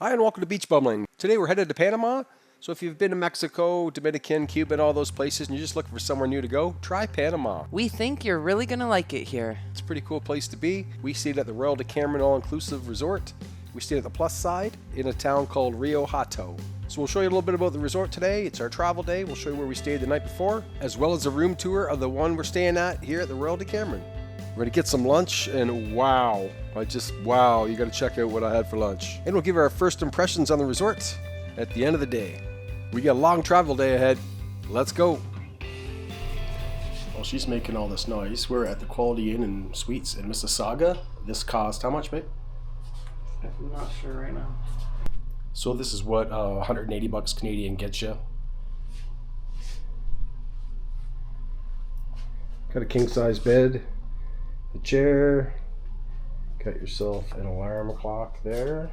Hi, and welcome to Beach Bumbling. Today we're headed to Panama. So if you've been to Mexico, Dominican, Cuba, and all those places, and you're just looking for somewhere new to go, try Panama. We think you're really gonna like it here. It's a pretty cool place to be. We stayed at the Royal Decameron All-Inclusive Resort. We stayed at the plus side in a town called Rio Hato. So we'll show you a little bit about the resort today. It's our travel day. We'll show you where we stayed the night before, as well as a room tour of the one we're staying at here at the Royal Decameron. We're gonna get some lunch, and wow, you gotta check out what I had for lunch. And we'll give our first impressions on the resort at the end of the day. We got a long travel day ahead. Let's go. While she's making all this noise, we're at the Quality Inn and Suites in Mississauga. This cost how much, babe? I'm not sure right now. So this is what 180 bucks Canadian gets you. Got a king size bed, a chair, got yourself an alarm clock there.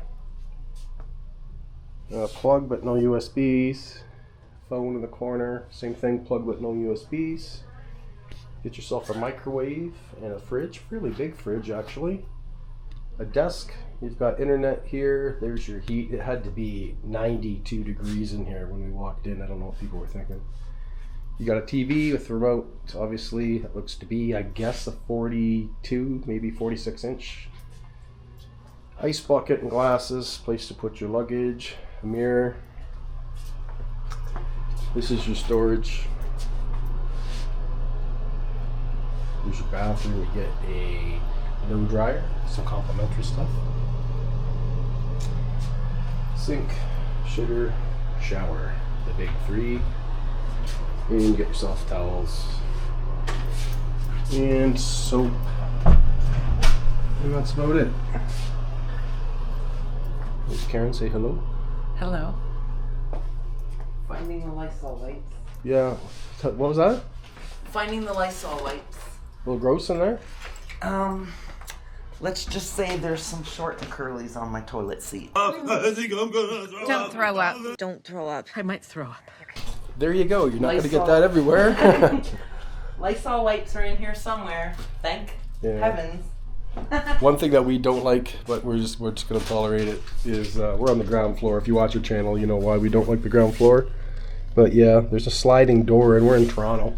Plug but no USBs. Phone in the corner, same thing, plug but no USBs. Get yourself a microwave and a fridge, fairly big fridge actually. A desk, you've got internet here, there's your heat. It had to be 92 degrees in here when we walked in. I don't know what people were thinking. You got a TV with a remote, obviously. It looks to be, I guess, a 42, maybe 46 inch. Ice bucket and glasses, place to put your luggage, a mirror. This is your storage. Here's your bathroom. You get a blow dryer, some complimentary stuff. Sink, shitter, shower, the big three. And you get yourself towels and soap. And that's about it. There's Karen, say hello. Hello. Finding the Lysol wipes. Yeah. What was that? Finding the Lysol wipes. A little gross in there? Let's just say there's some short and curlies on my toilet seat. Don't throw up. Don't throw up. I might throw up. There you go. You're not going to get Lysol. that everywhere. Lysol wipes are in here somewhere. Thank heavens. One thing that we don't like, but we're just going to tolerate it, is we're on the ground floor. If you watch our channel, you know why we don't like the ground floor. But yeah, there's a sliding door, and we're in Toronto.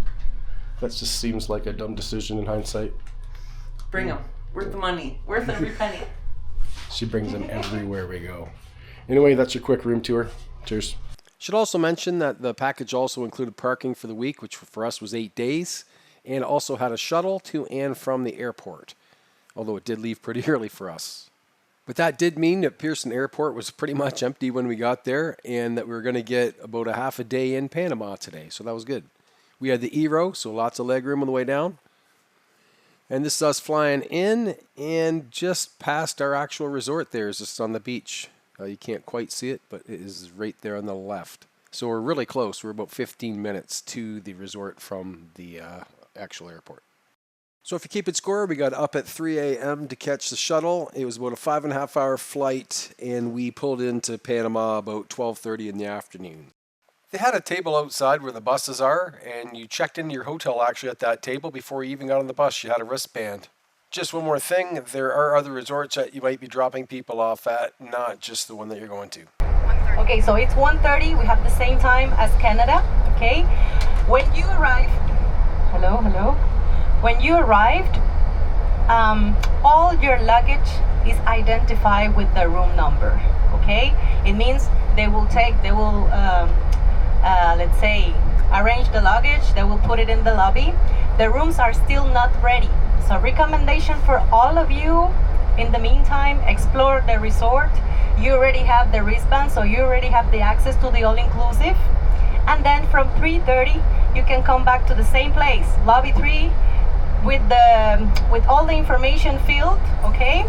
That just seems like a dumb decision in hindsight. Bring them. Worth the money. Worth every penny. She brings them everywhere we go. Anyway, that's your quick room tour. Cheers. Should also mention that the package also included parking for the week, which for us was 8 days, and also had a shuttle to and from the airport, although it did leave pretty early for us. But that did mean that Pearson Airport was pretty much empty when we got there, and that we were going to get about a half a day in Panama today, so that was good. We had the E-row, so lots of leg room on the way down. And this is us flying in, and just past our actual resort there is just on the beach. You can't quite see it, but it is right there on the left. So we're really close. We're about 15 minutes to the resort from the actual airport. So if you keep it score, we got up at 3 a.m. to catch the shuttle. It was about a 5.5 hour flight, and we pulled into Panama about 12:30 in the afternoon. They had a table outside where the buses are, and you checked into your hotel actually at that table before you even got on the bus. You had a wristband. Just one more thing, there are other resorts that you might be dropping people off at, not just the one that you're going to. Okay, so it's 1:30. We have the same time as Canada. Okay, when you arrive, hello. When you arrived, all your luggage is identified with the room number. Okay, it means they will let's say arrange the luggage. They will put it in the lobby. The rooms are still not ready. So recommendation for all of you, in the meantime, explore the resort. You already have the wristband, so you already have the access to the all-inclusive. And then from 3:30, you can come back to the same place, lobby 3, with all the information filled, okay?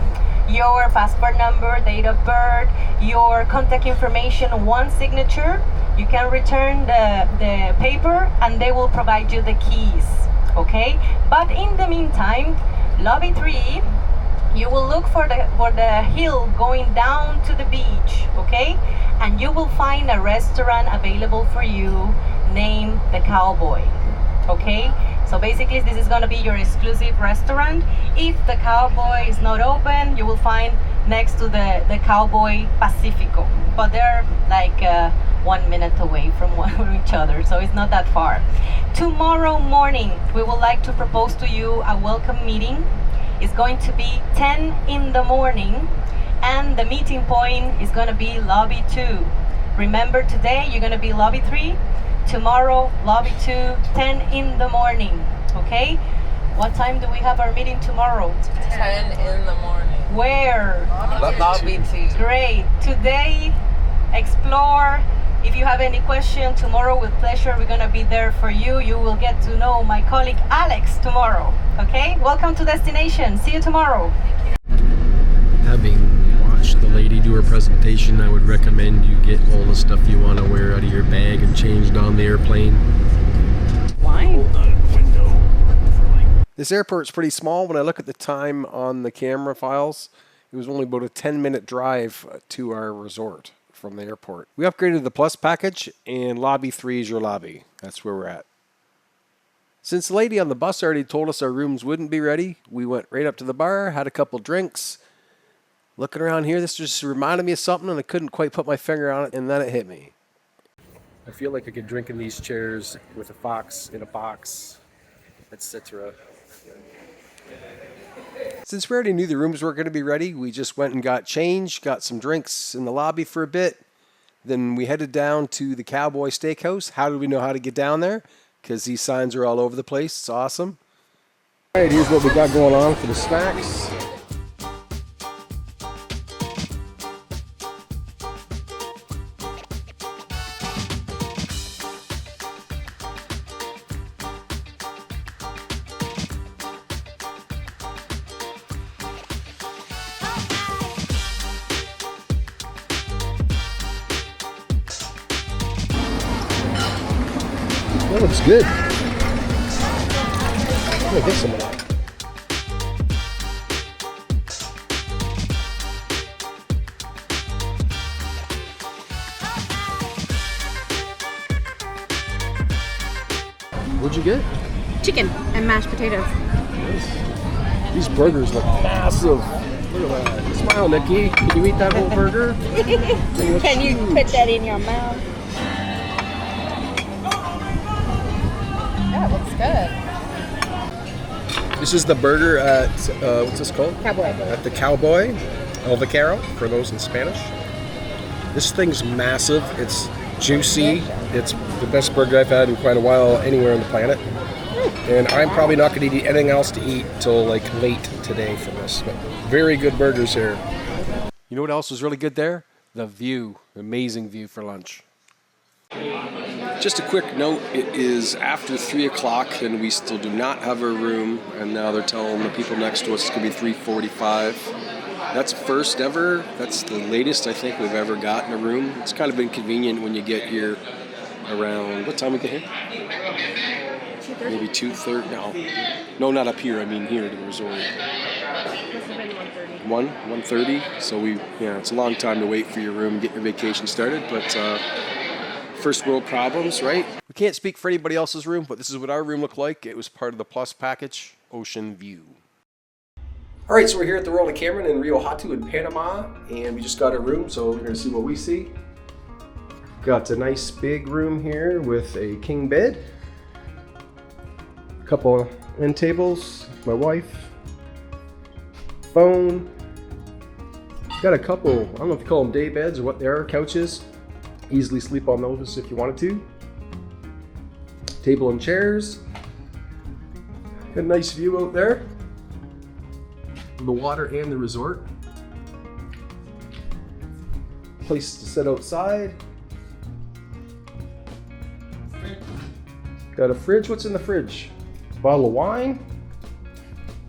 Your passport number, date of birth, your contact information, one signature. You can return the paper, and they will provide you the keys. Okay, but in the meantime, lobby 3, you will look for the hill going down to the beach, okay, and you will find a restaurant available for you named the Cowboy. Okay, so basically this is going to be your exclusive restaurant. If the Cowboy is not open, you will find next to the Cowboy Pacifico, but they're like 1 minute away from each other, so it's not that far. Tomorrow morning, we would like to propose to you a welcome meeting. It's going to be 10 in the morning, and the meeting point is going to be lobby 2. Remember, today you're going to be lobby 3, tomorrow lobby 2, 10 in the morning. Okay? What time do we have our meeting tomorrow? 10 in the morning. Where? Lobby 2. Great. Today, explore. If you have any question, tomorrow with pleasure, we're gonna be there for you. You will get to know my colleague Alex tomorrow. Okay? Welcome to destination. See you tomorrow. Having watched the lady do her presentation, I would recommend you get all the stuff you want to wear out of your bag and changed on the airplane. Why? This airport's pretty small. When I look at the time on the camera files, it was only about a 10-minute drive to our resort from the airport. We upgraded the Plus package, and lobby 3 is your lobby. That's where we're at. Since the lady on the bus already told us our rooms wouldn't be ready, we went right up to the bar, had a couple drinks. Looking around here, this just reminded me of something, and I couldn't quite put my finger on it, and then it hit me. I feel like I could drink in these chairs with a fox in a box, etc. Since we already knew the rooms weren't going to be ready, we just went and got changed, got some drinks in the lobby for a bit. Then we headed down to the Cowboy Steakhouse. How did we know how to get down there? Because these signs are all over the place. It's awesome. All right, here's what we got going on for the snacks. That looks good. I'm gonna get some of that. What'd you get? Chicken and mashed potatoes. Nice. These burgers look massive. Look at that. Smile, Nikki. Can you eat that whole burger? Can you put that in your mouth? That looks good. This is the burger at, what's this called? Cowboy. At the Cowboy Decameron, for those in Spanish. This thing's massive. It's juicy. It's the best burger I've had in quite a while anywhere on the planet. And I'm probably not going to eat anything else to eat till like late today from this. But very good burgers here. You know what else was really good there? The view. Amazing view for lunch. Just a quick note, it is after 3 o'clock and we still do not have a room, and now they're telling the people next to us it's going to be 3:45. That's first ever. That's the latest I think we've ever gotten a room. It's kind of inconvenient when you get here around, what time we get here? 2:30? Maybe 2:30, no, not up here, I mean here to the resort. Must have been 1:30. 1:30, so it's a long time to wait for your room and get your vacation started, but first world problems, right? We can't speak for anybody else's room, but this is what our room looked like. It was part of the Plus package, Ocean View. All right, so we're here at the Royal Decameron in Rio Hato in Panama, and we just got a room, so we're gonna see what we see. Got a nice big room here with a king bed, a couple end tables, my wife, phone. Got a couple, I don't know if you call them day beds or what they are, couches. Easily sleep on those if you wanted to. Table and chairs. Got a nice view out there. The water and the resort. Place to sit outside. Got a fridge. What's in the fridge? Bottle of wine.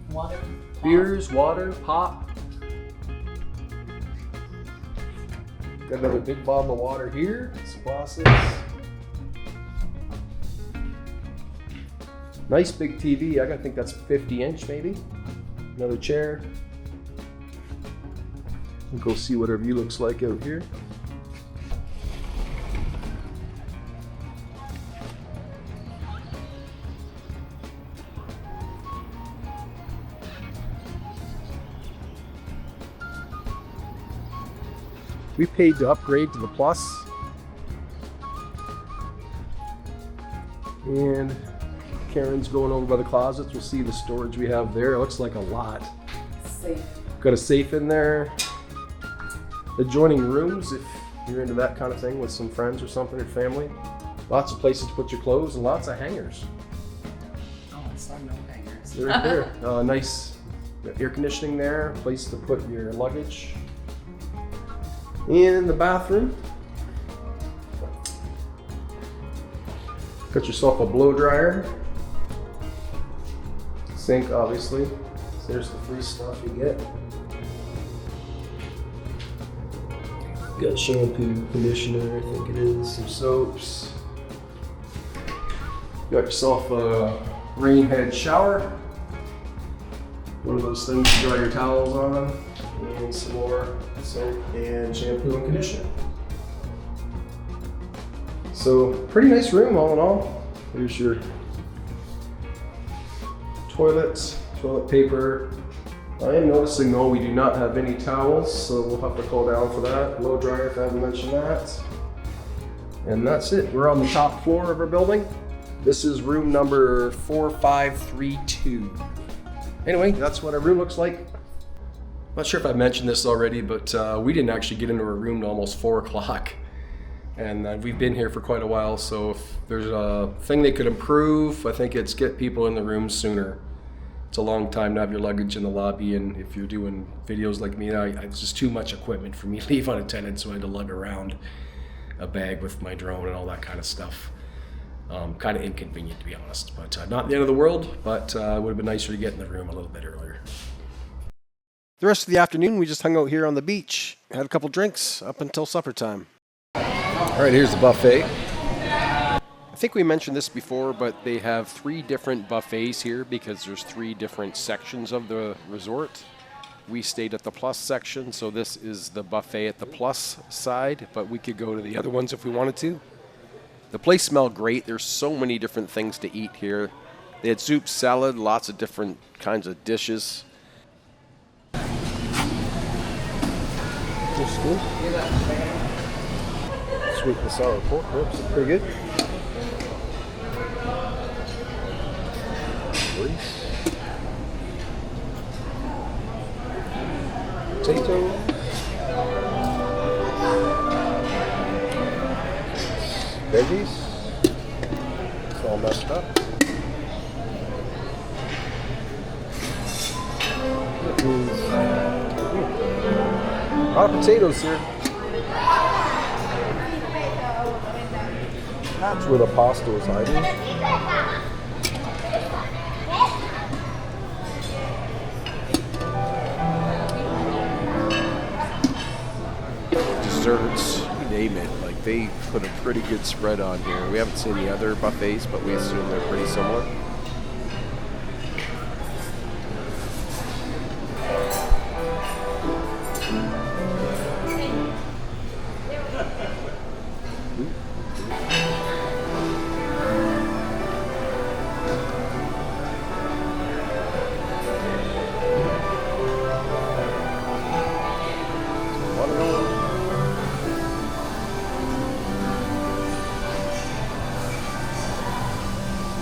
Water. Beers, water, pop. Got another big bottle of water here. Some glasses. Nice big TV. I think that's 50-inch maybe. Another chair. We'll go see what our view looks like out here. We paid to upgrade to the Plus. And Karen's going over by the closets. We'll see the storage we have there. It looks like a lot. Safe. Got a safe in there. Adjoining rooms if you're into that kind of thing with some friends or something or family. Lots of places to put your clothes and lots of hangers. Oh, I saw no hangers. They're right there. Nice air conditioning there. Place to put your luggage. In the bathroom. Got yourself a blow dryer. Sink, obviously. So there's the free stuff you get. Got shampoo, conditioner, I think it is, some soaps. Got yourself a rain head shower. One of those things to dry your towels on. And some more soap and shampoo and conditioner. So, pretty nice room all in all. Here's your toilets, toilet paper. I am noticing though we do not have any towels, so we'll have to call down for that. Blow dryer if I haven't mentioned that. And that's it. We're on the top floor of our building. This is room number 4532. Anyway, that's what our room looks like. Not sure if I mentioned this already, but we didn't actually get into our room till almost 4 o'clock. And we've been here for quite a while, so if there's a thing they could improve, I think it's get people in the room sooner. It's a long time to have your luggage in the lobby, and if you're doing videos like me, it's just too much equipment for me to leave unattended, so I had to lug around a bag with my drone and all that kind of stuff. Kind of inconvenient, to be honest, but not the end of the world, but it would have been nicer to get in the room a little bit earlier. The rest of the afternoon, we just hung out here on the beach, had a couple drinks up until supper time. All right, here's the buffet. I think we mentioned this before, but they have 3 different buffets here because there's 3 different sections of the resort. We stayed at the Plus section, so this is the buffet at the Plus side, but we could go to the other ones if we wanted to. The place smelled great. There's so many different things to eat here. They had soup, salad, lots of different kinds of dishes. That's cool. Sweet and sour pork ribs are pretty good. Potatoes. Veggies. It's all messed up. A lot of potatoes here. That's where the pasta was hiding. Desserts, you name it. Like, they put a pretty good spread on here. We haven't seen the other buffets, but we assume they're pretty similar.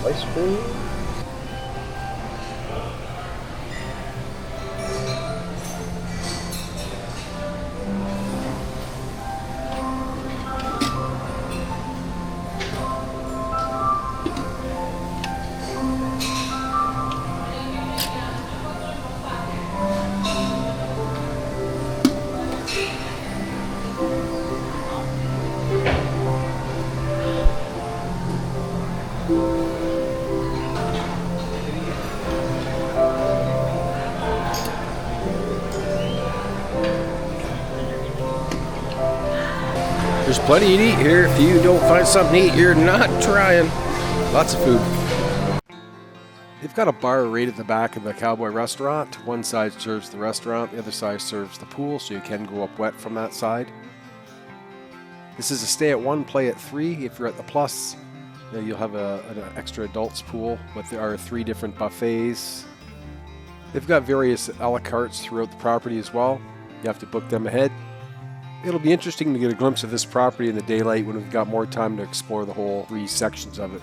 Ice cream. There's plenty to eat here. If you don't find something to eat, you're not trying. Lots of food. They've got a bar right at the back of the Cowboy restaurant. One side serves the restaurant, the other side serves the pool, so you can go up wet from that side. This is a stay at 1, play at 3. If you're at the Plus, you'll have an extra adults pool, but there are 3 different buffets. They've got various a la cartes throughout the property as well. You have to book them ahead. It'll be interesting to get a glimpse of this property in the daylight when we've got more time to explore the whole 3 sections of it.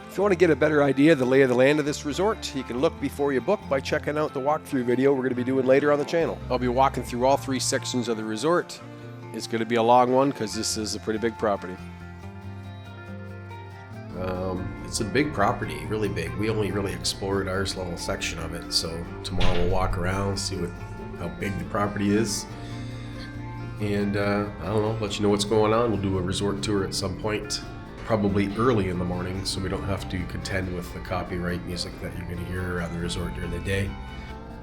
If you want to get a better idea of the lay of the land of this resort, you can look before you book by checking out the walkthrough video we're going to be doing later on the channel. I'll be walking through all 3 sections of the resort. It's going to be a long one because this is a pretty big property. It's a big property, really big. We only really explored our little section of it, so tomorrow we'll walk around, see how big the property is. And I don't know, let you know what's going on. We'll do a resort tour at some point, probably early in the morning, so we don't have to contend with the copyright music that you're going to hear around the resort during the day.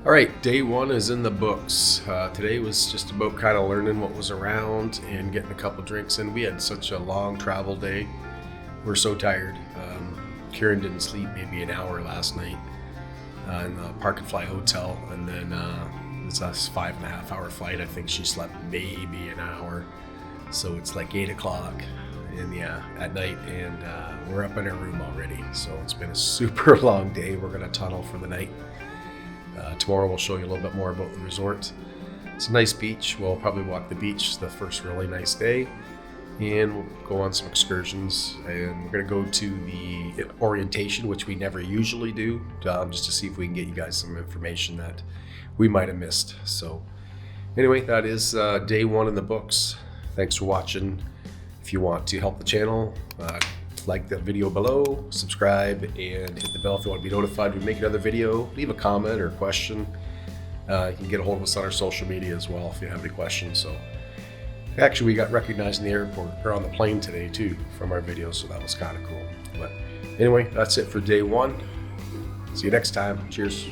All right, day 1 is in the books. Today was just about kind of learning what was around and getting a couple drinks in. We had such a long travel day. We're so tired. Karen didn't sleep maybe an hour last night in the Park and Fly Hotel, and then it's a 5.5 hour flight. I think she slept maybe an hour, so it's like 8 o'clock at night, and we're up in our room already. So it's been a super long day. We're gonna tunnel for the night. Tomorrow we'll show you a little bit more about the resort. It's a nice beach. We'll probably walk the beach the first really nice day, and we'll go on some excursions, and we're going to go to the orientation, which we never usually do, just to see if we can get you guys some information that we might have missed. So anyway, that is day 1 in the books. Thanks for watching. If you want to help the channel, like the video below, subscribe, and hit the bell if you want to be notified when we make another video. Leave a comment or a question. You can get a hold of us on our social media as well if you have any questions. So actually, we got recognized in the airport, or on the plane today too, from our videos, so that was kind of cool. But anyway, that's it for day 1. See you next time. Cheers.